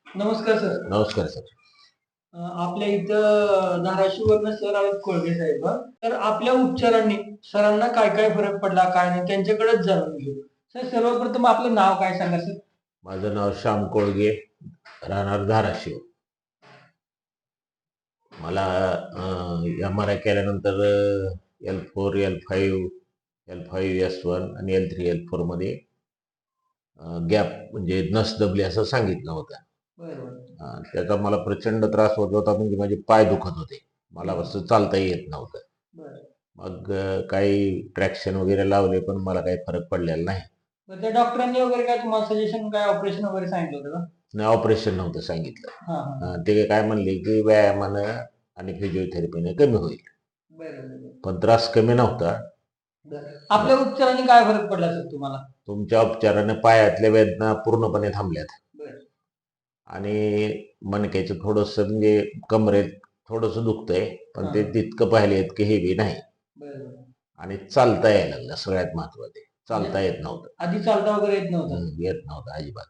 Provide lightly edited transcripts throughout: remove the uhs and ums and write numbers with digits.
नमस्कार सर. नमस्कार सर. आपल्या इथं धाराशिववरनं सर आलेत कोळगे साहेब हं. तर आपल्या उपचारांनी सरांना काय काय फरक पडला काय नाही त्यांच्याकडेच जाणून घेऊ. सर सर्वप्रथम आपलं नाव काय सांगा सर? माझं नाव श्याम कोळगे, राहणार धाराशिव. मला MRI केल्यानंतर L4, L5, L5S1 आणि L3, L4 मध्ये गॅप म्हणजे नस दबली असं सांगितलं होतं. बरोबर. त्याचा मला प्रचंड त्रास होत होता, म्हणजे माझे पाय दुखत होते. मला असं चालता येत नव्हतं. बरं. मग काही ट्रॅक्शन वगैरे लावले, पण मला काही फरक पडलेला नाही. तर त्या डॉक्टरांनी वगैरे काय तुम्हाला सजेशन काय ऑपरेशन वगैरे सांगितलं होतं का? नाही, ऑपरेशन नव्हतं सांगितलं. हां, हां. ते काय म्हणले की व्यायामानं आणि फिजिओथेरपीने कमी होईल, बरं. पण त्रास कमी नव्हता. आपल्या उपचारांनी काय फरक पडला सर तुम्हाला? तुमच्या उपचाराने पायातल्या वेदना पूर्णपणे थांबल्यात बरं. आणि मणक्याचं थोडस म्हणजे कमरेत थोडस दुखतंय, पण ते तितकं पाहिले इतकं हेवी नाही. बरं. आणि चालता यायला लागलं, सगळ्यात महत्वाचे. चालता येत नव्हतं. आधी चालता वगैरे येत नव्हतं. येत नव्हतं अजिबात.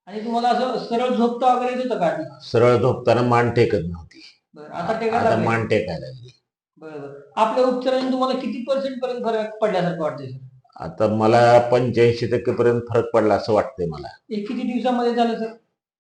आणि तुम्हाला असं सरळ झोपता वगैरे येत होतं का आधी? सरळ झोपताना मान टेकत नव्हती. आता टेकायला आता लागले? मान टेकायला लागली. बरोबर. आपल्या उपचारांनी तुम्हाला किती पर्सेंट पर्यंत फरक पडल्यासारखं वाटतंय सर? आता मला 85% पर्यंत फरक पडला असं वाटतंय मला. हे किती दिवसामध्ये झालं सर?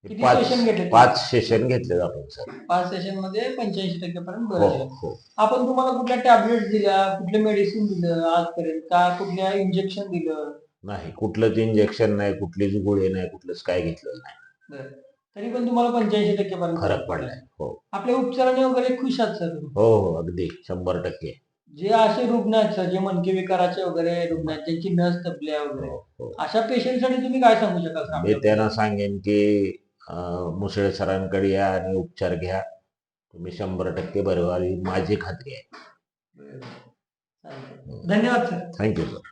किती पाच सेशन घेतले? 5 सेशन घेतले आपण सर. 5 सेशन मध्ये 85% पर्यंत हो बरं झालं. हो. आपण तुम्हाला कुठल्या टॅबलेट दिल्या, कुठले मेडिसिन दिलं आजपर्यंत का कुठल्या इंजेक्शन दिलं? नाही, कुठलंच इंजेक्शन नाही, कुठलीच गोळी नाही, कुठलंच काय घेतलेलं नाही. बरं. तरी पण तुम्हाला 85% पर्यंत फरक पडलाय. हो आपल्या उपचाराने वगैरे खुश आहात सर तुम्ही? हो हो, अगदी 100%. जे असे रुग्ण आहेत सर, जे मणके विकाराचे वगैरे रुग्ण आहेत, ज्यांची नस दबल्या वगैरे, हो हो. अशा पेशंटसाठी तुम्ही काय सांगू शकाल सर मी आपल्याबद्दल? त्यांना सांगेन की मुसळे सरांकडे या आणि उपचार घ्या. तुम्ही 100% बरे व्हाल ही माझी खात्री आहे. बरं. चालतंय. धन्यवाद सर. Thank you sir.